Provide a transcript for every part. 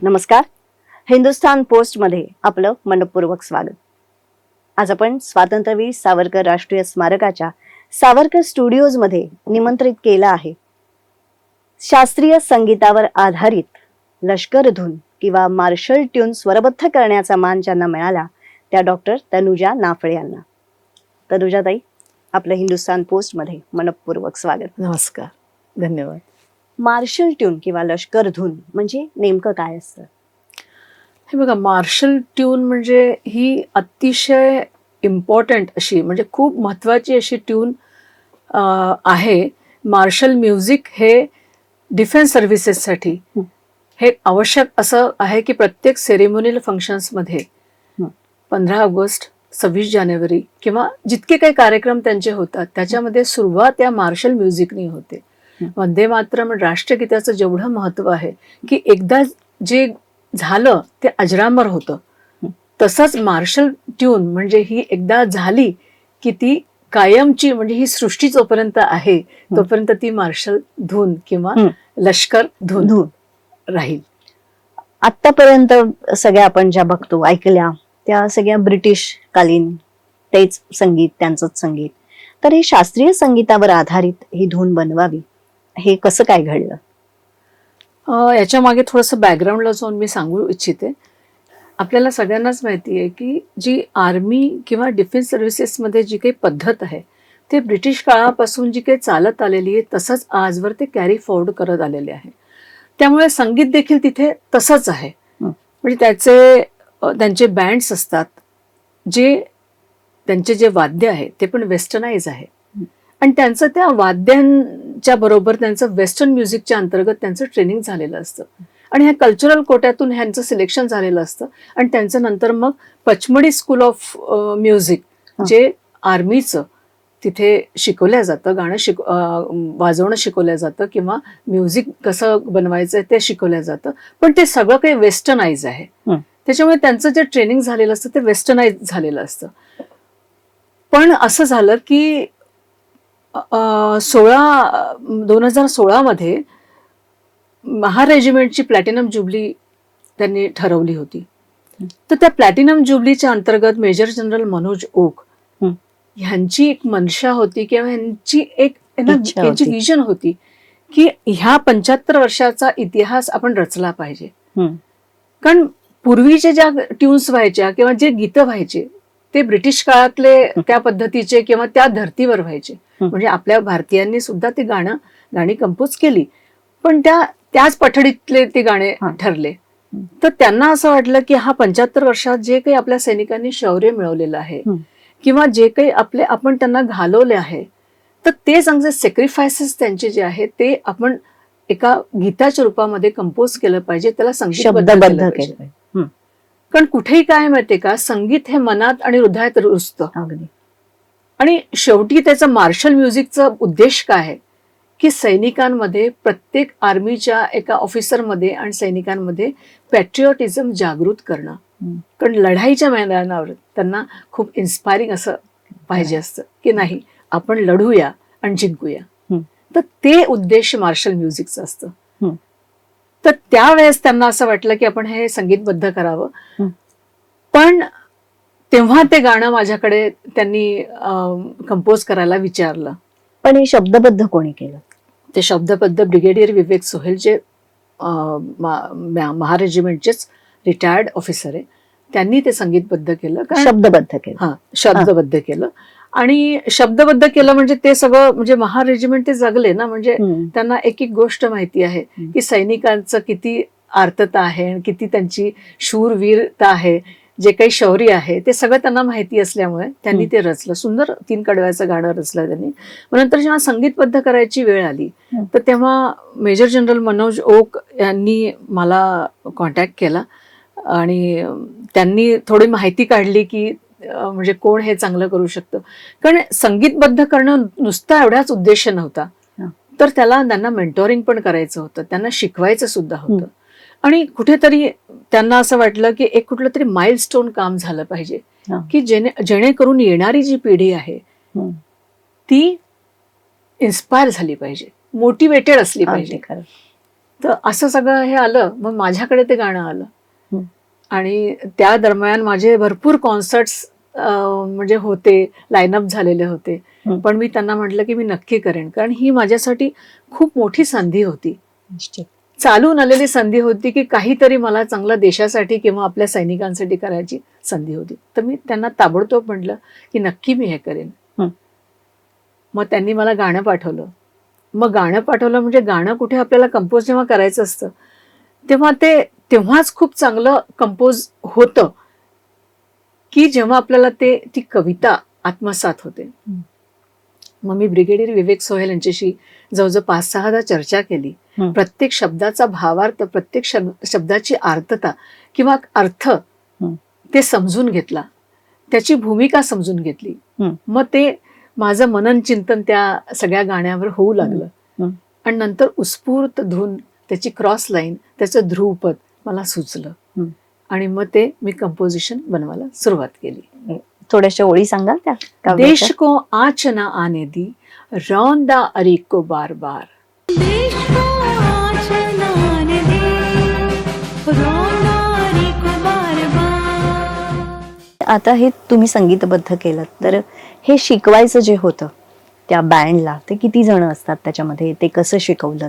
नमस्कार. हिंदुस्थान पोस्टमध्ये आपलं मनपूर्वक स्वागत. आज आपण स्वातंत्र्यवीर सावरकर राष्ट्रीय स्मारकाच्या सावरकर स्टुडिओजमध्ये निमंत्रित केलं आहे. शास्त्रीय संगीतावर आधारित लष्कर धून किंवा मार्शल ट्यून स्वरबद्ध करण्याचा मान ज्यांना मिळाला त्या डॉक्टर तनुजा नाफळे यांना. तनुजाताई, आपलं हिंदुस्थान पोस्टमध्ये मनपूर्वक स्वागत. नमस्कार, धन्यवाद. मार्शल ट्यून किंवा लष्कर धून म्हणजे नेमकं काय असतं? हे बघा, मार्शल ट्यून म्हणजे ही अतिशय इम्पॉर्टंट अशी, म्हणजे खूप महत्त्वाची अशी ट्यून आहे. मार्शल म्युझिक हे डिफेन्स सर्व्हिसेससाठी हे आवश्यक असं आहे की प्रत्येक सेरेमोनियल फंक्शन्समध्ये 15 ऑगस्ट, 26 जानेवारी किंवा जितके काही कार्यक्रम त्यांचे होतात त्याच्यामध्ये सुरुवात या मार्शल म्युझिकने होते. वंदे मातरम राष्ट्रगीताचं जेवढं महत्व आहे की एकदा जे झालं ते अजरामर होतं, तसंच मार्शल ट्यून म्हणजे ही एकदा झाली की ती कायमची, म्हणजे ही सृष्टी जोपर्यंत आहे तोपर्यंत ती मार्शल धून किंवा लष्कर धून राहील. आतापर्यंत सगळ्या आपण ज्या बघतो ऐकल्या त्या सगळ्या ब्रिटिश कालीन तेच संगीत, त्यांचंच संगीत. तर हे शास्त्रीय संगीतावर आधारित ही धून बनवावी, हे कसं काय घडलं? याच्या मागे थोडंसं बॅकग्राऊंडला जाऊन मी सांगू इच्छिते. आपल्याला सगळ्यांनाच माहिती आहे की जी आर्मी किंवा डिफेन्स सर्व्हिसेसमध्ये जी काही पद्धत आहे ते ब्रिटिश काळापासून जी काही चालत आलेली आहे तसंच आजवर ते कॅरी फॉरवर्ड करत आलेले आहे. त्यामुळे संगीत देखील तिथे तसंच आहे. म्हणजे त्यांचे बँड्स असतात, त्यांचे जे वाद्य आहे ते पण वेस्टर्नाइज आहे आणि त्यांचं त्या वाद्यांच्या बरोबर त्यांचं वेस्टर्न म्युझिकच्या अंतर्गत त्यांचं ट्रेनिंग झालेलं असतं आणि ह्या कल्चरल कोट्यातून ह्यांचं सिलेक्शन झालेलं असतं आणि त्यांचं नंतर मग पचमढी स्कूल ऑफ म्युझिक जे आर्मीचं तिथे शिकवल्या जातं, वाजवणं शिकवलं जातं किंवा म्युझिक कसं बनवायचं ते शिकवलं जातं, पण ते सगळं काही वेस्टर्नाइज आहे. त्याच्यामुळे त्यांचं जे ट्रेनिंग झालेलं असतं ते वेस्टर्नाइज झालेलं असतं. पण असं झालं की 2016 मध्ये महार रेजिमेंटची प्लॅटिनम जुबली त्यांनी ठरवली होती. तर त्या प्लॅटिनम जुबलीच्या अंतर्गत मेजर जनरल मनोज ओक ह्यांची एक मनशा होती किंवा यांची विजन होती की ह्या 75 वर्षाचा इतिहास आपण रचला पाहिजे. कारण पूर्वीचे ज्या ट्यून्स व्हायच्या किंवा जे गीतं व्हायचे ते ब्रिटिश काळातले त्या पद्धतीचे किंवा त्या धर्तीवर व्हायचे. म्हणजे आपल्या भारतीयांनी सुद्धा ती गाणी कंपोज केली, पण त्याच पठडीतले ते गाणे ठरले. तर त्यांना असं वाटलं की हा 75 वर्षात जे काही आपल्या सैनिकांनी शौर्य मिळवलेलं आहे किंवा जे काही आपण त्यांना घालवले आहे, तर ते चांगले सॅक्रिफायसेस त्यांचे जे आहेत ते आपण एका गीताच्या रूपामध्ये कंपोज केलं पाहिजे, त्याला संगीतबद्ध केलं पाहिजे. कारण कुठेही काय माहितीये का, संगीत हे मनात आणि हृदयात रुजतं. आणि शेवटी त्याचं मार्शल म्युझिकचा उद्देश काय आहे की सैनिकांमध्ये, प्रत्येक आर्मीच्या एका ऑफिसरमध्ये आणि सैनिकांमध्ये पॅट्रिऑटिझम जागृत करणं. कारण लढाईच्या मैदानावर त्यांना खूप इन्स्पायरिंग असं पाहिजे असतं की नाही, आपण लढूया आणि जिंकूया. तर ते उद्देश मार्शल म्युझिकचं असतं. तर त्यावेळेस त्यांना असं वाटलं की आपण हे संगीतबद्ध करावं. पण तेव्हा ते गाणं माझ्याकडे त्यांनी कंपोज करायला विचारलं. पण हे शब्दबद्ध कोणी केलं? ते शब्दबद्ध ब्रिगेडियर विवेक सोहेल जे महार रेजिमेंटचेच रिटायर्ड ऑफिसर आहे, त्यांनी ते संगीतबद्ध केलं. शब्दबद्ध केलं. शब्दबद्ध केलं. आणि शब्दबद्ध केलं म्हणजे ते सगळं, म्हणजे महार रेजिमेंट ते जगले ना, म्हणजे त्यांना एक एक गोष्ट माहिती आहे की सैनिकांचं किती आर्तता आहे, किती त्यांची शूरवीरता आहे, जे काही शौर्य आहे ते सगळं त्यांना माहिती असल्यामुळे त्यांनी ते रचलं. सुंदर 3 कडव्याचं गाणं रचलं त्यांनी. नंतर जेव्हा संगीतबद्ध करायची वेळ आली तर तेव्हा मेजर जनरल मनोज ओक यांनी मला कॉन्टॅक्ट केला आणि त्यांनी थोडी माहिती काढली की म्हणजे कोण हे चांगलं करू शकतं. कारण संगीतबद्ध करणं नुसता एवढाच उद्देश नव्हता, तर त्यांना मेंटोरिंग पण करायचं होतं, त्यांना शिकवायचं सुद्धा होतं. आणि कुठेतरी त्यांना असं वाटलं की एक कुठलं तरी माइलस्टोन काम झालं पाहिजे की जेणेकरून येणारी जी पिढी आहे ती इन्स्पायर झाली पाहिजे, मोटिवेटेड असली पाहिजे. तर असं सगळं हे आलं, मग माझ्याकडे ते गाणं आलं. हं. आणि त्या दरम्यान माझे भरपूर कॉन्सर्ट्स म्हणजे होते, लाईनअप झालेले होते. हं. पण मी त्यांना म्हटलं की मी नक्की करेन, कारण ही माझ्यासाठी खूप मोठी संधी होती. चालून आलेली संधी होती की काहीतरी मला चांगलं देशासाठी किंवा आपल्या सैनिकांसाठी करायची संधी होती. तर मी त्यांना ताबडतोब म्हटलं की नक्की मी हे करेन. हं. मग त्यांनी मला गाणं पाठवलं. मग गाणं पाठवलं म्हणजे गाणं कुठे आपल्याला कंपोज जेव्हा करायचं असतं तेव्हा ते तेव्हाच खूप चांगलं कंपोज होतं की जेव्हा आपल्याला ती कविता आत्मसात होते. मग मी ब्रिगेडियर विवेक सोहेल यांच्याशी जवळजवळ 5-6दा चर्चा केली. हं. प्रत्येक शब्दाचा भावार्थ, प्रत्येक शब्दाची आर्थता किंवा अर्थ ते समजून घेतला, त्याची भूमिका समजून घेतली. मग ते माझं मनन चिंतन त्या सगळ्या गाण्यावर होऊ लागलं. आणि नंतर उत्स्फूर्त धून, त्याची क्रॉस लाईन, त्याचं ध्रुवपद मला सुचलं. आणि मग ते मी कंपोजिशन बनवायला सुरुवात केली. थोड्याशा ओळी सांगाल त्या काव्याच्या? देश को आँच न आने दी, रौंदा अरी को बार बार. देश को आँच न आने दे, रौंदा अरी को बार बार. आता हे तुम्ही संगीतबद्ध केलं, तर हे शिकवायचं जे होतं त्या बँडला, ते किती जण असतात त्याच्यामध्ये, ते कसं शिकवलं?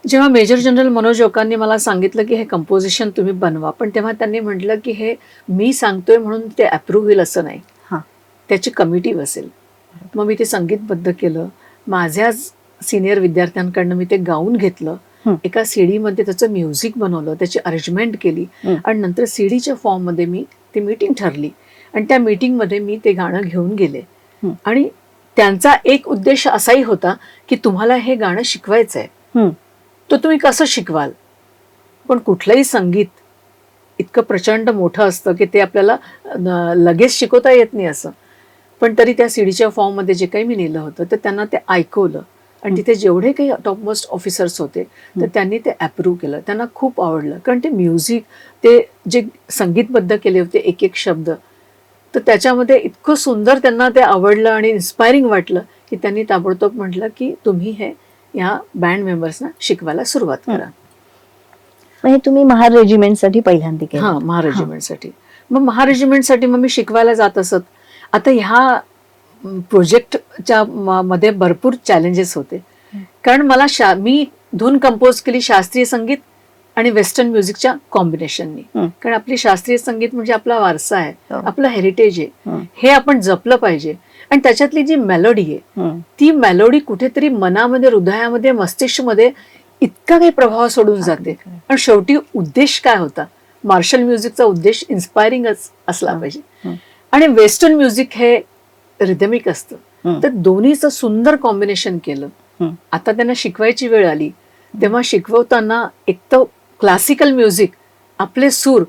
जेव्हा मेजर जनरल मनोज ओकांनी मला सांगितलं की हे कंपोजिशन तुम्ही बनवा, पण तेव्हा त्यांनी म्हटलं की हे मी सांगतोय म्हणून ते अप्रूव्ह होईल असं नाही, त्याची कमिटी बसेल. मग मी ते संगीतबद्ध केलं. माझ्याच सिनियर विद्यार्थ्यांकडनं मी ते गाऊन घेतलं. एका सीडीमध्ये त्याचं म्युझिक बनवलं, त्याची अरेंजमेंट केली आणि नंतर सीडीच्या फॉर्ममध्ये मी ती मीटिंग ठरली आणि त्या मीटिंगमध्ये मी ते गाणं घेऊन गेले. आणि त्यांचा एक उद्देश असाही होता की तुम्हाला हे गाणं शिकवायचं आहे, तो तुम्ही कसं शिकवाल. पण कुठलंही संगीत इतकं प्रचंड मोठं असतं की ते आपल्याला लगेच शिकवता येत नाही असं. पण तरी त्या सीडीच्या फॉर्ममध्ये जे काही मी नेलं होतं तर त्यांना ते ऐकवलं आणि तिथे जेवढे काही टॉपमोस्ट ऑफिसर्स होते तर त्यांनी ते अप्रूव्ह केलं. त्यांना खूप आवडलं, कारण ते म्युझिक, ते जे संगीतबद्ध केले होते एक एक शब्द, तर त्याच्यामध्ये इतकं सुंदर त्यांना ते आवडलं आणि इन्स्पायरिंग वाटलं की त्यांनी ताबडतोब म्हटलं की तुम्ही हे या बँड मेंबर्सना शिकवायला सुरुवात करा. हे तुम्ही महार रेजिमेंटसाठी पहिल्यांदा केलं? हां, महार रेजिमेंटसाठी. मग महार रेजिमेंटसाठी मग मी शिकवायला जात असत. आता ह्या प्रोजेक्टच्या मध्ये भरपूर चॅलेंजेस होते, कारण मला मी धून कंपोज केली शास्त्रीय संगीत आणि वेस्टर्न म्युझिकच्या कॉम्बिनेशननी. कारण आपली शास्त्रीय संगीत म्हणजे आपला वारसा आहे, आपलं हेरिटेज आहे, हे आपण जपलं पाहिजे. आणि त्याच्यातली जी मेलोडी आहे ती मेलोडी कुठेतरी मनामध्ये, हृदयामध्ये, मस्तिष्कमध्ये इतका काही प्रभाव सोडून जाते. आणि शेवटी उद्देश काय होता, मार्शल म्युझिकचा उद्देश इन्स्पायरिंगच असला पाहिजे. आणि वेस्टर्न म्युझिक हे रिदमिक असतं, तर दोन्हीचं सुंदर कॉम्बिनेशन केलं. आता त्यांना शिकवायची वेळ आली तेव्हा शिकवताना एक तर क्लासिकल म्युझिक, आपले सूर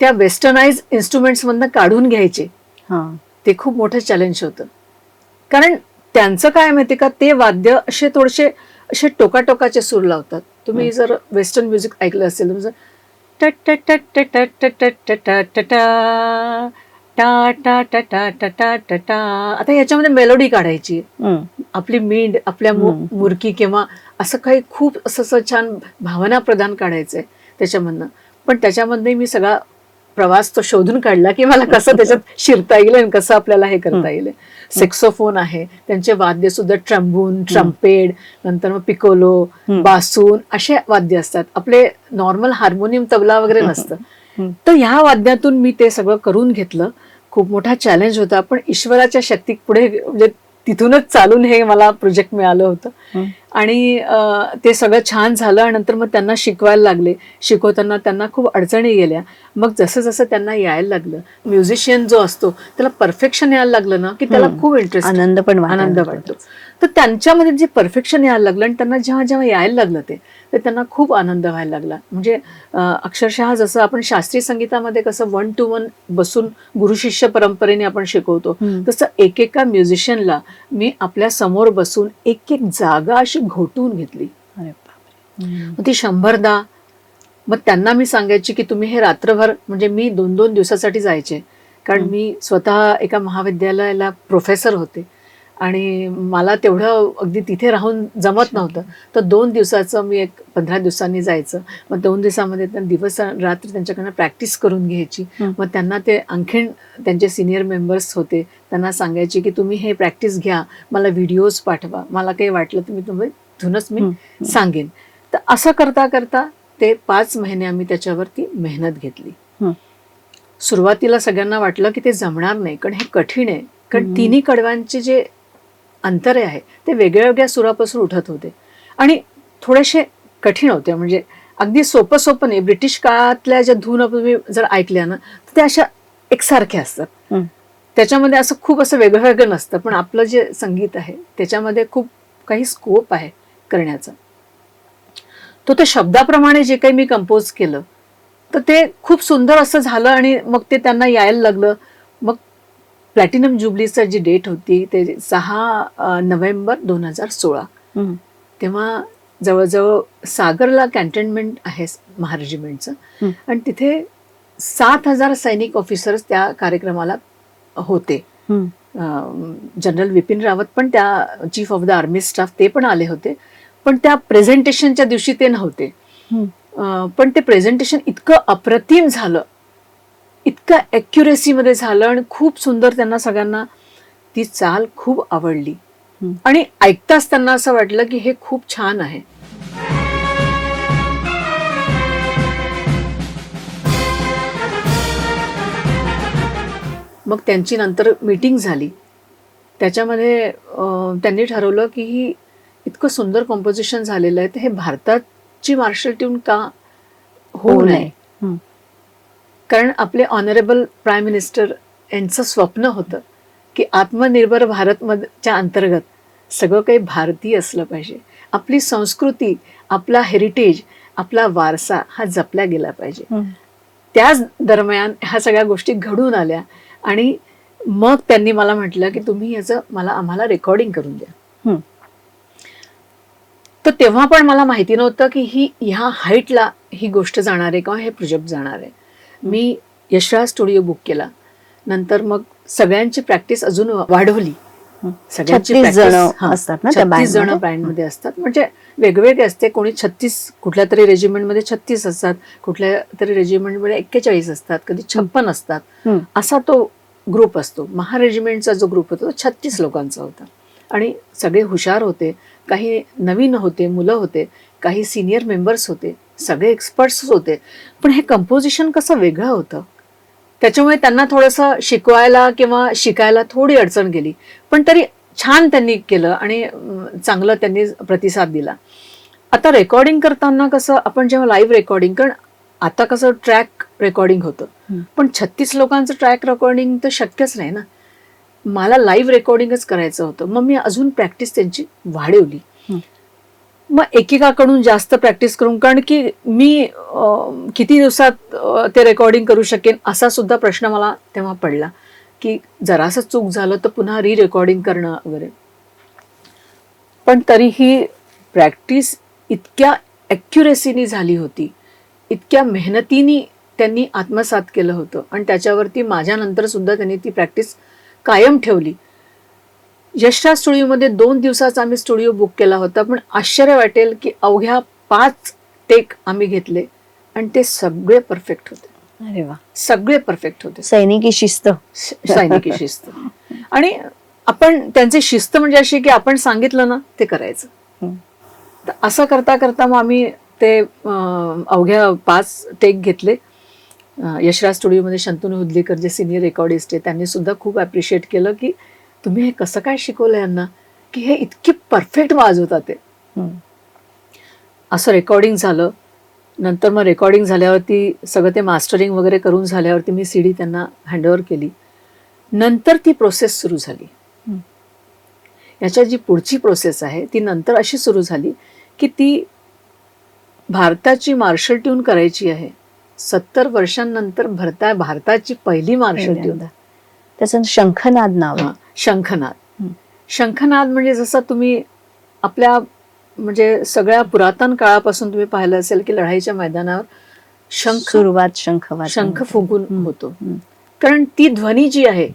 त्या वेस्टर्नाइज इन्स्ट्रुमेंट्स मधनं काढून घ्यायचे, ते खूप मोठं चॅलेंज होतं. कारण त्यांचं काय माहिती का, ते वाद्य असे थोडेसे असे टोकाटोकाचे सूर लावतात. तुम्ही जर वेस्टर्न म्युझिक ऐकलं असेल, आता याच्यामध्ये मेलोडी काढायची, आपली मींड, आपल्या मुरकी किंवा असं काही खूप असं छान भावना प्रदान काढायचंय त्याच्यामधनं. पण त्याच्यामध्ये मी सगळा प्रवास तो शोधून काढला की मला कसं त्याच्यात शिरता येईल आणि कसं आपल्याला हे करता येईल. सेक्सोफोन आहे, त्यांचे वाद्य सुद्धा ट्रम्बून, ट्रम्पेट, नंतर मग पिकोलो, बासून असे वाद्य असतात. आपले नॉर्मल हार्मोनियम, तबला वगैरे नसतं. तर ह्या वाद्यातून मी ते सगळं करून घेतलं. खूप मोठा चॅलेंज होता, पण ईश्वराच्या शक्ती पुढे म्हणजे तिथूनच चालून हे मला प्रोजेक्ट मिळालं होतं. आणि ते सगळं छान झालं. आणि नंतर मग त्यांना शिकवायला लागले. शिकवताना त्यांना खूप अडचणी गेल्या. मग जसं जसं त्यांना यायला लागलं, म्युझिशियन जो असतो त्याला परफेक्शन यायला लागलं ना की त्याला खूप इंटरेस्ट, आनंद वाटतो. तर त्यांच्यामध्ये जे परफेक्शन यायला लागलं आणि त्यांना जेव्हा जेव्हा यायला लागलं ते, तर त्यांना खूप आनंद व्हायला लागला. म्हणजे अक्षरशः जसं आपण शास्त्रीय संगीतामध्ये कसं 1 to 1 बसून गुरु शिष्य परंपरेने आपण शिकवतो, तसं एकेका म्युझिशियनला मी आपल्या समोर बसून एक एक जागा अशी घोटून घेतली. मग ती 100दा. मग त्यांना मी सांगायची की तुम्ही हे रात्रभर, म्हणजे मी 2-2 दिवसासाठी जायचे, कारण मी स्वतः एका महाविद्यालयाला प्रोफेसर होते आणि मला तेवढं अगदी तिथे राहून जमत नव्हतं. तर 2 दिवसाचं मी 15 दिवसांनी जायचं. मग 2 दिवसामध्ये दिवस रात्र त्यांच्याकडनं प्रॅक्टिस करून घ्यायची. मग त्यांना ते आणखीन त्यांचे सिनियर मेंबर्स होते, त्यांना सांगायचे की तुम्ही हे प्रॅक्टिस घ्या, मला व्हिडिओज पाठवा, मला काही वाटलं तर मी तुम्हीच मी सांगेन. तर असं करता करता ते 5 महिने आम्ही त्याच्यावरती मेहनत घेतली. सुरुवातीला सगळ्यांना वाटलं की ते जमणार नाही, कारण हे कठीण आहे. कारण तिन्ही कडव्यांचे जे अंतरे आहे ते वेगळ्या वेगळ्या सुरापासून उठत होते आणि थोडेसे कठीण होते. म्हणजे अगदी सोपं नाही. ब्रिटिश काळातल्या ज्या धून तुम्ही जर ऐकल्या ना तर त्या अशा एकसारख्या असतात. त्याच्यामध्ये असं खूप असं वेगळं वेगळं नसतं. पण आपलं जे संगीत आहे त्याच्यामध्ये खूप काही स्कोप आहे करण्याचा. तो त्या शब्दाप्रमाणे जे काही मी कंपोज केलं तर ते खूप सुंदर असं झालं आणि मग ते त्यांना यायला लागलं. मग प्लॅटिनम जुबलीचं जी डेट होती ते 6 नोव्हेंबर 2016. तेव्हा जवळजवळ सागरला कॅन्टोन्मेंट आहे महारेजिमेंटचं आणि तिथे 7,000 सैनिक ऑफिसर्स त्या कार्यक्रमाला होते. जनरल विपिन रावत पण त्या chief of the army staff ते पण आले होते. पण त्या प्रेझेंटेशनच्या दिवशी ते नव्हते. पण ते प्रेझेंटेशन इतकं अप्रतिम झालं, इतकं ॲक्युरेसीमध्ये झालं आणि खूप सुंदर. त्यांना सगळ्यांना ती चाल खूप आवडली आणि ऐकताच त्यांना असं वाटलं की हे खूप छान आहे. मग त्यांची नंतर मीटिंग झाली. त्याच्यामध्ये त्यांनी ठरवलं की ही इतकं सुंदर कॉम्पोजिशन झालेलं आहे तर हे भारताची मार्शल ट्यून का होऊ नये. कारण आपले ऑनरेबल प्राईम मिनिस्टर यांचं स्वप्न होतं की आत्मनिर्भर भारतच्या अंतर्गत सगळं काही भारतीय असलं पाहिजे. आपली संस्कृती, आपला हेरिटेज, आपला वारसा हा जपला गेला पाहिजे. त्याच दरम्यान ह्या सगळ्या गोष्टी घडून आल्या आणि मग त्यांनी मला म्हटलं की तुम्ही याचं आम्हाला रेकॉर्डिंग करून द्या. तर तेव्हा पण मला माहिती नव्हतं की ह्या हाईटला ही गोष्ट जाणार आहे किंवा हे प्रोजेक्ट जाणार आहे. मी यशराज स्टुडिओ बुक केला. नंतर मग सगळ्यांची प्रॅक्टिस अजून वाढवली. 36 जण असतात ना त्या 36 जण बँडमध्ये असतात. म्हणजे वेगवेगळे असते. कोणी 36 कुठल्या तरी रेजिमेंटमध्ये 36 असतात, कुठल्या तरी रेजिमेंटमध्ये 41 असतात, कधी 56 असतात. असा तो ग्रुप असतो. महारेजिमेंटचा जो ग्रुप होता तो 36 लोकांचा होता आणि सगळे हुशार होते. काही नवीन होते, मुलं होते, काही सिनियर मेंबर्स होते, सगळे एक्सपर्ट्स होते. पण हे कंपोजिशन कसं वेगळं होतं त्याच्यामुळे त्यांना थोडंसं शिकवायला किंवा शिकायला थोडी अडचण गेली. पण तरी छान त्यांनी केलं आणि चांगलं त्यांनी प्रतिसाद दिला. आता रेकॉर्डिंग करताना कसं आपण जेव्हा लाईव्ह रेकॉर्डिंग, कारण आता कसं ट्रॅक रेकॉर्डिंग होतं, पण 36 लोकांचं ट्रॅक रेकॉर्डिंग तर शक्यच नाही ना. मला लाईव्ह रेकॉर्डिंगच करायचं होतं. मग मी अजून प्रॅक्टिस त्यांची वाढवली. मग एकेकाकडून जास्त प्रॅक्टिस करून, कारण की मी किती दिवसात ते रेकॉर्डिंग करू शकेन असा सुद्धा प्रश्न मला तेव्हा पडला की जरासं चूक झालं तर पुन्हा री रेकॉर्डिंग करणं वगैरे. पण तरीही प्रॅक्टिस इतक्या ॲक्युरेसीनी झाली होती, इतक्या मेहनतीने त्यांनी आत्मसात केलं होतं आणि त्याच्यावरती माझ्यानंतर सुद्धा त्यांनी ती प्रॅक्टिस कायम ठेवली. यशराज स्टुडिओमध्ये 2 दिवसाचा आम्ही स्टुडिओ बुक केला होता. पण आश्चर्य वाटेल की अवघ्या 5 टेक आम्ही घेतले आणि ते सगळे परफेक्ट होते. अरे वा, सगळे परफेक्ट होते. सैनिकी शिस्त. सैनिकी शिस्त. आणि आपण त्यांची शिस्त म्हणजे अशी की आपण सांगितलं ना ते करायचं. तर असं करता करता मग आम्ही ते अवघ्या 5 टेक घेतले. यशराज स्टुडिओमध्ये शंतनू हुदलीकर जे सिनियर रेकॉर्डिस्ट आहे त्यांनी सुद्धा खूप ॲप्रिशिएट केलं की तुम्ही हे कसं काय शिकवलं यांना की हे इतकी परफेक्ट वाजवतात ते. असं रेकॉर्डिंग झालं. नंतर मग रेकॉर्डिंग झाल्यावरती सगळं ते मास्टरिंग वगैरे करून झाल्यावरती मी CD त्यांना हँडओव्हर केली. नंतर ती प्रोसेस सुरू झाली. याच्या जी पुढची प्रोसेस आहे ती नंतर अशी सुरू झाली की ती भारताची मार्शल ट्यून करायची आहे. 70 वर्षांनंतर भारताची पहिली मार्शल ट्यून. त्याचं शंखनाद नाव आहे. शंखनाद. शंखनाद म्हणजे जसं तुम्ही आपल्या म्हणजे सगळ्या पुरातन काळापासून तुम्ही पाहिलं असेल की लढाईच्या मैदानावर सुरुवात शंख फुंकून होतो. कारण ती ध्वनी जी आहे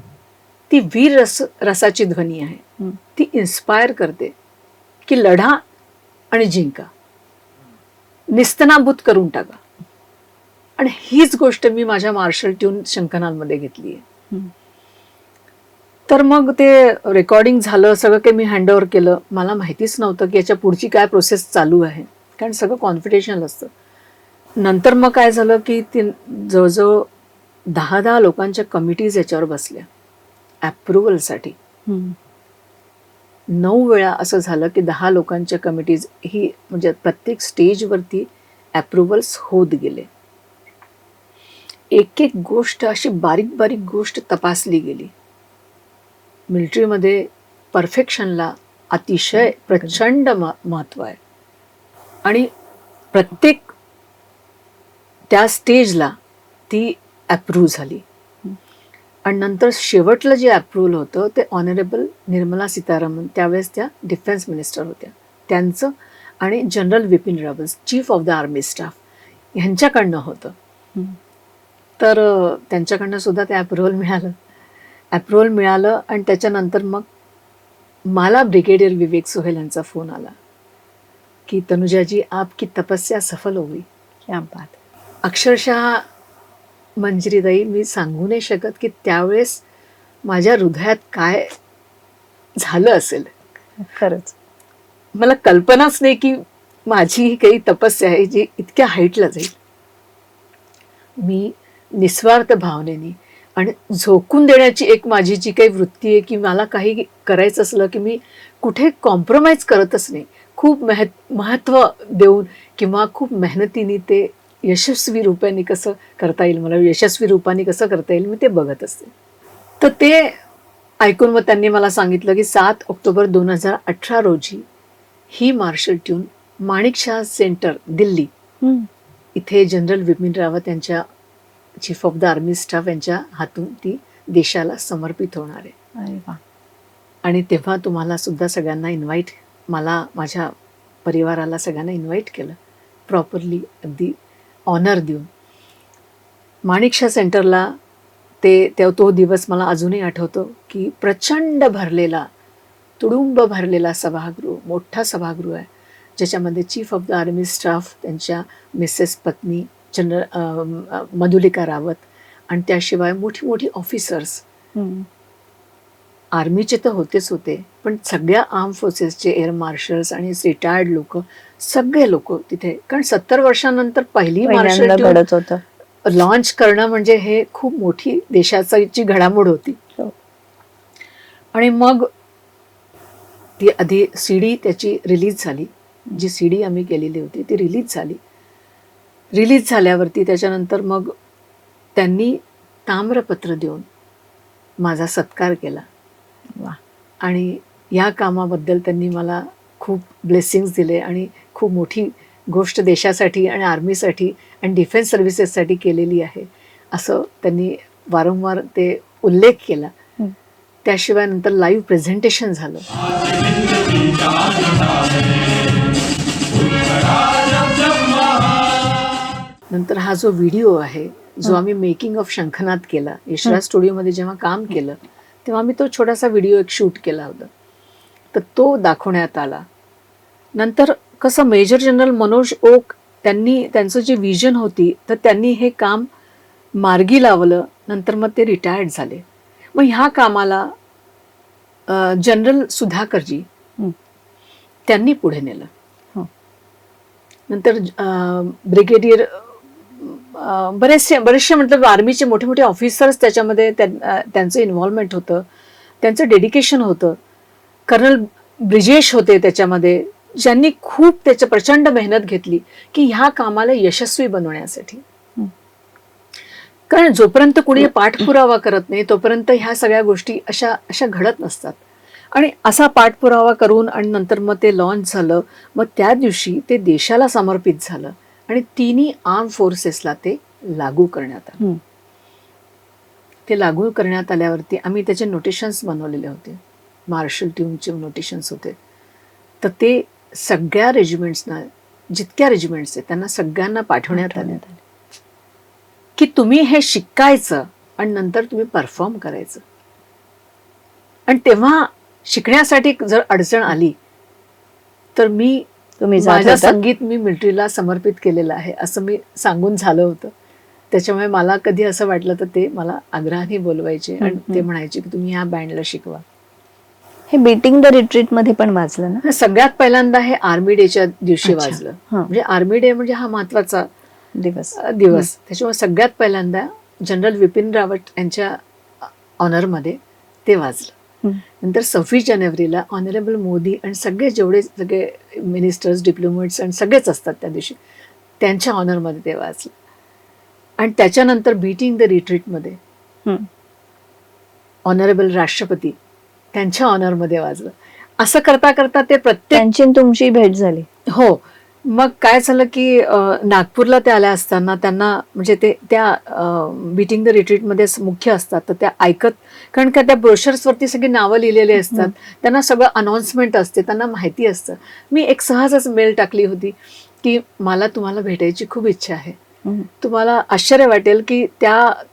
ती वीर रसाची ध्वनी आहे. हम्म. ती इन्स्पायर करते की लढा आणि जिंका, निस्तनाभूत करून टाका. आणि हीच गोष्ट मी माझ्या मार्शल ट्यून शंखनादमध्ये घेतली आहे. हम्म. तर मग ते रेकॉर्डिंग झालं, सगळं काही मी हँडओव्हर केलं. मला माहितीच नव्हतं की याच्या पुढची काय प्रोसेस चालू आहे, कारण सगळं कॉन्फिडेन्शियल असतं. नंतर मग काय झालं की ती जवळजवळ 10 लोकांच्या कमिटीज याच्यावर बसल्या ॲप्रुव्हलसाठी. हम्म. 9 वेळा असं झालं की 10 लोकांच्या कमिटीज ही म्हणजे प्रत्येक स्टेजवरती ॲप्रुव्हल्स होत गेले. एक एक गोष्ट अशी बारीक बारीक गोष्ट तपासली गेली. मिलिटरीमध्ये परफेक्शनला अतिशय प्रचंड महत्त्व आहे. आणि प्रत्येक त्या स्टेजला ती अप्रूव्ह झाली. आणि नंतर शेवटलं जे अप्रूव्हल होतं ते ऑनरेबल निर्मला सीतारामन, त्यावेळेस त्या डिफेन्स मिनिस्टर होत्या, त्यांचं आणि general Bipin Rawat, chief of the army staff, ह्यांच्याकडनं होतं. तर त्यांच्याकडनं सुद्धा ते अप्रुव्हल मिळालं. आणि त्याच्यानंतर मग मला ब्रिगेडियर विवेक सोहेल यांचा फोन आला की तनुजाजी आपकी तपस्या सफल होगी. क्या बात. अक्षरशः मंजिरीताई, मी सांगू नाही शकत की त्यावेळेस माझ्या हृदयात काय झालं असेल. खरंच. मला कल्पनाच नाही की माझी ही काही तपस्या आहे जी इतक्या हाईटला जाईल. मी निस्वार्थ भावनेनी आणि झोकून देण्याची एक माझी जी काही वृत्ती आहे की मला काही करायचं असलं की मी कुठे कॉम्प्रोमाइज करतच नाही. खूप महत्त्व देऊन किंवा खूप मेहनतीने ते यशस्वी रूपाने कसं करता येईल, मला यशस्वी रूपाने कसं करता येईल, मी ते बघत असते. तर ते ऐकून मग त्यांनी मला सांगितलं की 7 ऑक्टोबर 2018 रोजी ही मार्शल ट्यून माणिकशहा सेंटर दिल्ली इथे जनरल बिपिन रावत यांच्या chief of the army staff यांच्या हातून ती देशाला समर्पित होणार आहे. अरे वा. आणि तेव्हा तुम्हाला सुद्धा सगळ्यांना इन्व्हाइट, मला माझ्या परिवाराला सगळ्यांना इन्व्हाइट केलं प्रॉपरली, अगदी ऑनर देऊन. माणिकशा सेंटरला तो दिवस मला अजूनही आठवतो की प्रचंड भरलेला, तुडुंब भरलेला सभागृह, मोठा सभागृह आहे, ज्याच्यामध्ये chief of the army staff, त्यांच्या मिसेस पत्नी जनरल मधुलिका रावत, आणि त्याशिवाय मोठी मोठी ऑफिसर्स, आर्मीचे तर होतेच होते, पण सगळ्या आर्म फोर्सेसचे एअर मार्शल्स आणि रिटायर्ड लोक, सगळे लोक तिथे. कारण 70 वर्षांनंतर पहिली मार्शल घडत होतं. लॉन्च करणं म्हणजे हे खूप मोठी देशाची घडामोड होती. आणि मग ती आधी CD त्याची रिलीज झाली, जी CD आम्ही केलेली होती ती रिलीज झाली. रिलीज झाल्यावरती त्याच्यानंतर मग त्यांनी ताम्रपत्र देऊन माझा सत्कार केला. वा. आणि या कामाबद्दल त्यांनी मला खूप ब्लेसिंग्स दिले आणि खूप मोठी गोष्ट देशासाठी आणि आर्मीसाठी आणि डिफेन्स सर्व्हिसेससाठी केलेली आहे असं त्यांनी वारंवार ते उल्लेख केला. त्याशिवाय नंतर लाईव्ह प्रेझेंटेशन झालं. नंतर हा जो व्हिडिओ आहे जो आम्ही मेकिंग ऑफ शंखनाद केला, यशराज स्टुडिओमध्ये जेव्हा काम केलं तेव्हा आम्ही तो छोटासा व्हिडिओ एक शूट केला होता, तर तो दाखवण्यात आला. नंतर कसं मेजर जनरल मनोज ओक त्यांचं जे विजन होती तर त्यांनी हे काम मार्गी लावलं. नंतर मग ते रिटायर्ड झाले. मग ह्या कामाला जनरल सुधाकरजी त्यांनी पुढे नेलं. नंतर ब्रिगेडियर बरेचसे मतलब आर्मीचे मोठे मोठे ऑफिसर्स त्याच्यामध्ये त्यांचं इन्व्हॉल्वमेंट होतं, त्यांचं डेडिकेशन होतं. कर्नल ब्रिजेश होते त्याच्यामध्ये, ज्यांनी खूप त्याच्या प्रचंड मेहनत घेतली की ह्या कामाला यशस्वी बनवण्यासाठी. कारण जोपर्यंत कुणी पाठपुरावा करत नाही तोपर्यंत ह्या सगळ्या गोष्टी अशा घडत नसतात. आणि असा पाठपुरावा करून आणि नंतर मग ते लॉन्च झालं. मग त्या दिवशी ते देशाला समर्पित झालं आणि तिन्ही आर्म फोर्सेसला ते लागू करण्यात आलं. ते लागू करण्यात आल्यावरती आम्ही त्याचे नोटेशन्स बनवलेले होते, मार्शल ट्यूनचे नोटेशन्स होते. तर ते सगळ्या रेजिमेंट्सना, जितक्या रेजिमेंट्स आहेत त्यांना सगळ्यांना पाठवण्यात आले की तुम्ही हे शिकायचं आणि नंतर तुम्ही परफॉर्म करायचं. आणि तेव्हा शिकण्यासाठी जर अडचण आली तर मी तुम्ही जात माझं होतात? संगीत मी मिलिटरीला समर्पित केलेलं आहे असं मी सांगून झालं होतं. त्याच्यामुळे मला कधी असं वाटलं तर ते मला आग्रहाने बोलवायचे आणि ते म्हणायचे की तुम्ही ह्या बँडला शिकवा. हे बीटिंग द रिट्रीट मध्ये पण वाजलं ना? सगळ्यात पहिल्यांदा हे आर्मी डेच्या दिवशी अच्छा. वाजलं. हा. म्हणजे आर्मी डे म्हणजे हा महत्वाचा दिवस. दिवस. त्याच्यामुळे सगळ्यात पहिल्यांदा जनरल विपिन रावत यांच्या ऑनरमध्ये ते वाजलं. नंतर 26 जानेवारीला ऑनरेबल मोदी आणि सगळे मिनिस्टर्स, डिप्लोमॅट्स आणि सगळेच असतात त्या दिवशी, त्यांच्या ऑनरमध्ये ते वाजलं. आणि त्याच्यानंतर बीटिंग द रिट्रीटमध्ये ऑनरेबल राष्ट्रपती त्यांच्या ऑनरमध्ये वाजलं. असं करता करता ते प्रत्येक त्यांची आणि तुमची भेट झाली. हो. मग काय झालं की नागपूरला ते आल्या असताना त्यांना म्हणजे ते त्या बीटिंग द रिट्रीटमध्ये मुख्य असतात तर त्या ऐकत, कारण का त्या ब्रोशर्सवरती सगळी नावं लिहिलेली असतात, त्यांना सगळं अनाउन्समेंट असते, त्यांना माहिती असतं. मी एक सहजच मेल टाकली होती की मला तुम्हाला भेटायची खूप इच्छा आहे. तुम्हाला आश्चर्य वाटेल की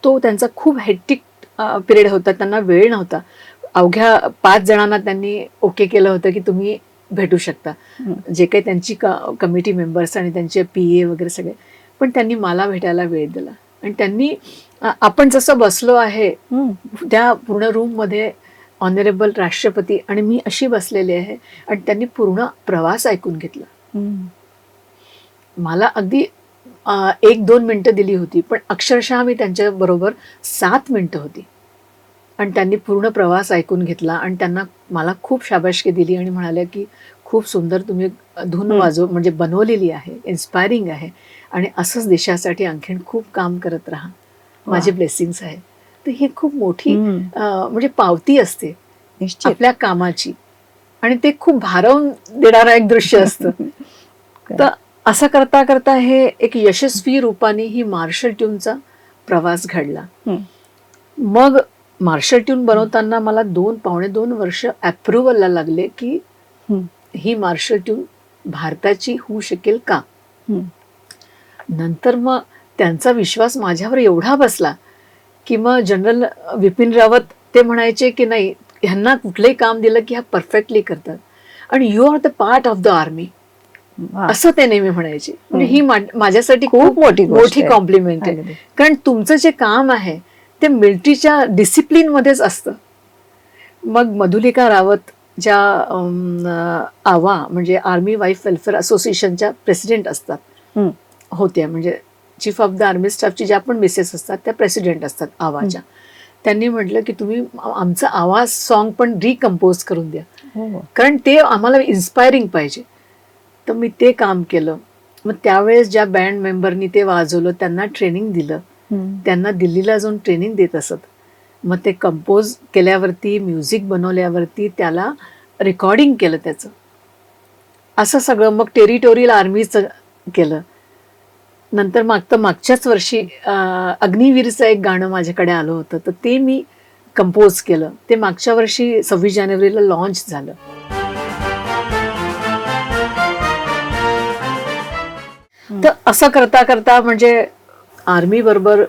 तो त्यांचा खूप हेक्टिक पिरियड होता, त्यांना वेळ नव्हता. अवघ्या 5 जणांना त्यांनी ओके केलं होतं की तुम्ही भेटू शकता, जे काही त्यांची कमिटी मेंबर्स आणि त्यांचे PA वगैरे सगळे. पण त्यांनी मला भेटायला वेळ दिला आणि त्यांनी आपण जसं बसलो आहे त्या पूर्ण रूममध्ये ऑनरेबल राष्ट्रपती आणि मी अशी बसलेली आहे आणि त्यांनी पूर्ण प्रवास ऐकून घेतला. मला अगदी 1-2 मिनिटं दिली होती, पण अक्षरशः मी त्यांच्या बरोबर 7 मिनिटं होती आणि त्यांनी पूर्ण प्रवास ऐकून घेतला आणि त्यांना मला खूप शाबासकी दिली आणि म्हणाल्या की खूप सुंदर तुम्ही धून म्हणजे बनवलेली आहे, इन्स्पायरिंग आहे आणि असंच देशासाठी आणखीन खूप काम करत राहा, माझे ब्लेसिंग्स आहे. तर ही खूप मोठी म्हणजे पावती असते आपल्या कामाची आणि ते खूप भारावून देणारं एक दृश्य असतं. तर असं करता करता हे एक यशस्वी रूपाने ही मार्शल ट्यूनचा प्रवास घडला. मग मार्शल ट्यून बनवताना मला 2-2.5 वर्ष अप्रुव्हलला लागले की ही मार्शल ट्यून भारताची होऊ शकेल का. नंतर मग त्यांचा विश्वास माझ्यावर एवढा बसला की मग जनरल विपिन रावत ते म्हणायचे की नाही, ह्यांना कुठलंही काम दिलं की ह्या परफेक्टली करतात आणि you are the part of the army, असं ते नेहमी म्हणायचे. म्हणजे ही माझ्यासाठी खूप मोठी कॉम्प्लिमेंट आहे, कारण तुमचं जे काम आहे ते मिलिटरीच्या डिसिप्लिन मध्येच असतं. मग मधुलिका रावत ज्या आवा म्हणजे आर्मी वाईफ वेलफेअर असोसिएशनच्या प्रेसिडेंट असतात होत्या, म्हणजे चीफ ऑफ द आर्मी स्टाफची ज्या पण मिसेस असतात त्या प्रेसिडेंट असतात आवाच्या. त्यांनी म्हटलं की तुम्ही आमचं आवाज सॉन्ग पण रिकम्पोज करून द्या, कारण ते आम्हाला इन्स्पायरिंग पाहिजे. तर मी ते काम केलं. मग त्यावेळेस ज्या बँड मेंबरनी ते वाजवलं त्यांना ट्रेनिंग दिलं, त्यांना दिल्लीला जाऊन ट्रेनिंग देत असत. मग ते कंपोज केल्यावरती, म्युझिक बनवल्यावरती त्याला रेकॉर्डिंग केलं त्याचं, असं सगळं. मग टेरिटोरियल आर्मीचं केलं. नंतर मागच्याच वर्षी अग्निवीरचं एक गाणं माझ्याकडे आलं होतं, तर ते मी कंपोज केलं. ते मागच्या वर्षी 26 जानेवारीला लॉन्च झालं. तर असं करता करता म्हणजे आर्मी बरोबर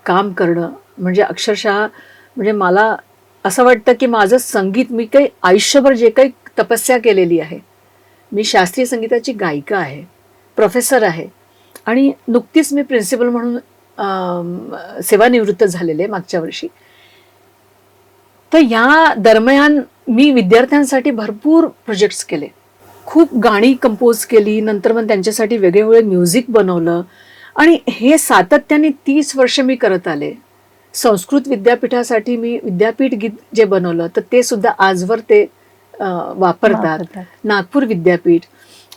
काम करणं म्हणजे अक्षरशः म्हणजे मला असं वाटतं की माझं संगीत, मी काही आयुष्यभर जे काही तपस्या केलेली आहे, मी शास्त्रीय संगीताची गायिका आहे, प्रोफेसर आहे आणि नुकतीच मी प्रिन्सिपल म्हणून सेवानिवृत्त झालेले मागच्या वर्षी. तर या दरम्यान मी विद्यार्थ्यांसाठी भरपूर प्रोजेक्ट्स केले, खूप गाणी कंपोज केली, नंतर मग त्यांच्यासाठी वेगवेगळे म्युझिक बनवलं आणि हे सातत्याने 30 वर्ष मी करत आले. संस्कृत विद्यापीठासाठी मी विद्यापीठ गीत जे बनवलं तर ते सुद्धा आजवर ते वापरतात. नागपूर विद्यापीठ,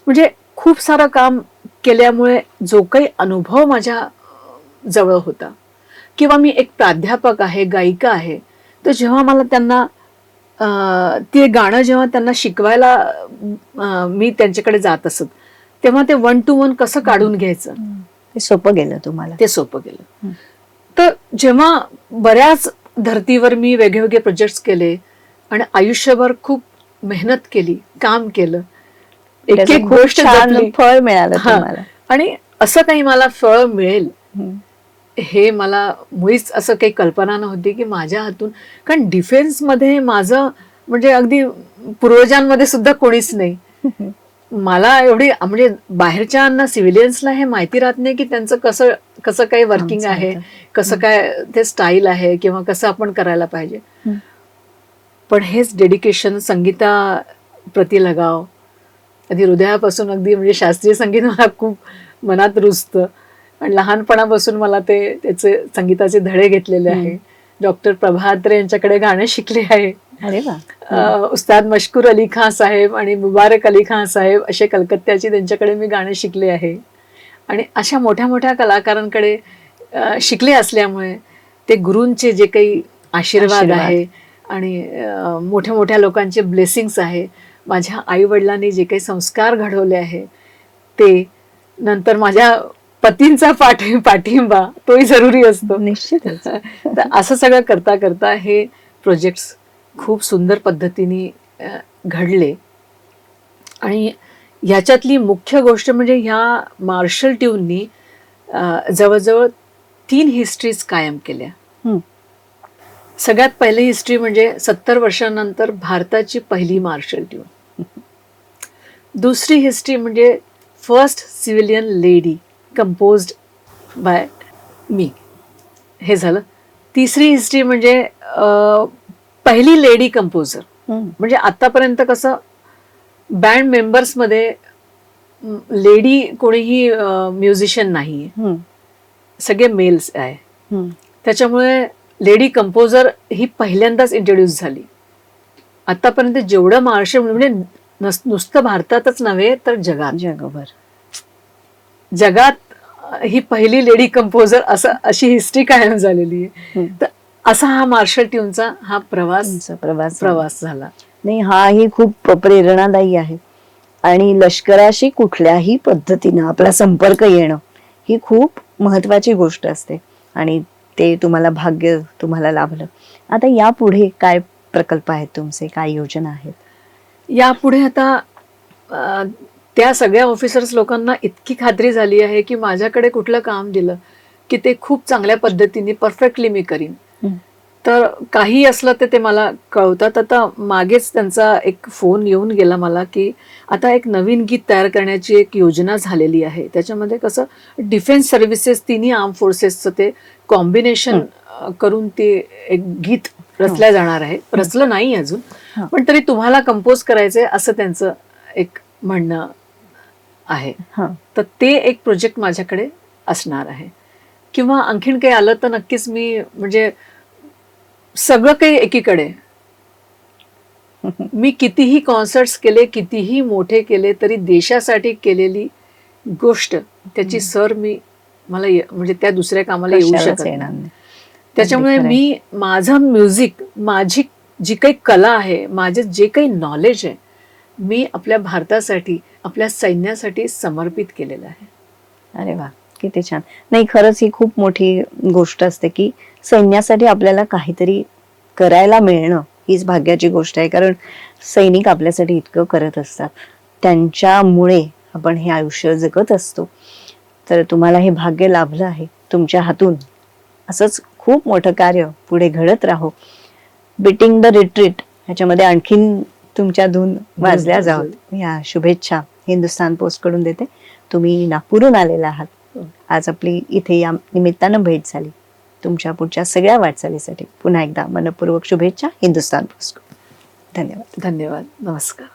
म्हणजे खूप सारं काम केल्यामुळे जो काही अनुभव माझ्या जवळ होता, किंवा मी एक प्राध्यापक आहे, गायिका आहे, तर जेव्हा मला त्यांना ते गाणं जेव्हा त्यांना शिकवायला मी त्यांच्याकडे जात असत, तेव्हा ते 1 to 1 कसं काढून घ्यायचं ते सोपं गेलं तुम्हाला. ते सोपं गेलं. तर जेव्हा बऱ्याच धर्तीवर मी वेगवेगळे प्रोजेक्ट्स केले आणि आयुष्यभर खूप मेहनत केली, काम केलं, एक एक गोष्ट जपली, फळ मिळालं तुम्हाला. आणि असं काही मला फळ मिळेल हे मला मुळीच असं काही कल्पना नव्हती की माझ्या हातून. कारण डिफेन्समध्ये माझं म्हणजे अगदी पूर्वजांमध्ये सुद्धा कोणीच नाही. मला एवढी म्हणजे बाहेरच्यांना सिव्हिलियन्सला हे माहिती राहत नाही की त्यांचं कसं कसं काय वर्किंग काम आहे, चालतं. कसं काय ते स्टाईल आहे किंवा कसं आपण करायला पाहिजे. पण हेच डेडिकेशन, संगीता प्रति लगाव, अगदी हृदयापासून, अगदी म्हणजे शास्त्रीय संगीत मला खूप मनात रुजतं आणि लहानपणापासून मला त्याचे संगीताचे धडे घेतलेले आहे. डॉक्टर प्रभात्रे यांच्याकडे गाणं शिकले आहे. अरे वा. उस्ताद मशकूर अली खान साहेब आणि मुबारक अली खान साहेब असे कलकत्त्याचे त्यांच्याकडे मी गाणे शिकले आहे. आणि अशा मोठ्या मोठ्या कलाकारांकडे शिकले असल्यामुळे ते गुरूंचे जे काही आशीर्वाद आहे आणि मोठ्या मोठ्या लोकांचे ब्लेसिंग्स आहे, माझ्या आई वडिलांनी जे काही संस्कार घडवले आहे ते, नंतर माझ्या पतींचा पाठिंबा तोही जरुरी असतो. निश्चितच. तर असं सगळं करता करता हे प्रोजेक्ट्स खूप सुंदर पद्धतीने घडले. आणि ह्याच्यातली मुख्य गोष्ट म्हणजे ह्या मार्शल ट्यूननी जवळजवळ 3 हिस्ट्रीज कायम केल्या. सगळ्यात पहिली हिस्ट्री म्हणजे 70 वर्षांनंतर भारताची पहिली मार्शल ट्यून. दुसरी हिस्ट्री म्हणजे first civilian lady composed by me, हे झालं. तिसरी हिस्ट्री म्हणजे पहिली लेडी कंपोजर. म्हणजे आतापर्यंत कसं बँड मेंबर्समध्ये लेडी कोणीही म्युझिशियन नाहीये, सगळे मेल्स आहे. त्याच्यामुळे लेडी कंपोजर ही पहिल्यांदाच इंट्रोड्यूस झाली. आतापर्यंत जेवढं मार्शल म्हणजे नुसतं भारतातच नव्हे तर जगात ही पहिली लेडी कंपोजर अशी हिस्ट्री कायम झालेली आहे. तर असा हा मार्शल ट्यूनचा हा प्रवास झाला. नाही, हाही खूप प्रेरणादायी आहे. आणि लष्कराशी कुठल्याही पद्धतीनं आपला संपर्क येणं ही खूप महत्वाची गोष्ट असते आणि ते तुम्हाला लाभलं. आता यापुढे काय प्रकल्प आहेत तुमचे, काय योजना आहेत? यापुढे आता त्या सगळ्या ऑफिसर्स लोकांना इतकी खात्री झाली आहे की माझ्याकडे कुठलं काम दिलं की ते खूप चांगल्या पद्धतीने परफेक्टली मी करीन. तर काही असलं तर ते मला कळवतात. आता मागेच त्यांचा एक फोन येऊन गेला मला की आता एक नवीन गीत तयार करण्याची एक योजना झालेली आहे. त्याच्यामध्ये कसं डिफेन्स सर्व्हिसेस, तिन्ही आर्म फोर्सेसचं ते कॉम्बिनेशन करून ते एक गीत रचल्या जाणार आहे. रचलं नाही अजून, पण तरी तुम्हाला कंपोज करायचंय असं त्यांचं एक म्हणणं आहे. तर ते एक प्रोजेक्ट माझ्याकडे असणार आहे. किंवा आणखीन काही आलं तर नक्कीच मी म्हणजे सगळं काही एकीकडे, मी कितीही कॉन्सर्ट्स केले, कितीही मोठे केले तरी देशासाठी केलेली गोष्ट त्याची सर मला म्हणजे त्या दुसऱ्या कामाला येऊ शकत नाही. त्याच्यामुळे मी माझं म्युझिक, माझी जी काही कला आहे, माझे जे काही नॉलेज आहे, मी आपल्या भारतासाठी, आपल्या सैन्यासाठी समर्पित केलेलं आहे. अरे वा, किती छान. नाही, खरंच ही खूप मोठी गोष्ट असते की सैन्यासाठी आपल्याला काहीतरी करायला मिळणं हीच भाग्याची गोष्ट आहे. कारण सैनिक आपल्यासाठी इतकं करत असतात, त्यांच्यामुळे आपण हे आयुष्य जगत असतो. तर तुम्हाला हे भाग्य लाभलं आहे. तुमच्या हातून असंच खूप मोठं कार्य पुढे घडत राहो. बीटिंग द रिट्रीट ह्याच्यामध्ये आणखीन तुमच्या धून वाजल्या जावं या शुभेच्छा हिंदुस्थान पोस्ट कडून देते. तुम्ही नागपूरहून आलेला आहात. आज आपली इथे या निमित्तानं भेट झाली. तुमच्या पुढच्या सगळ्या वाटचालीसाठी पुन्हा एकदा मनपूर्वक शुभेच्छा हिंदुस्थान पोस्ट. धन्यवाद. धन्यवाद. नमस्कार.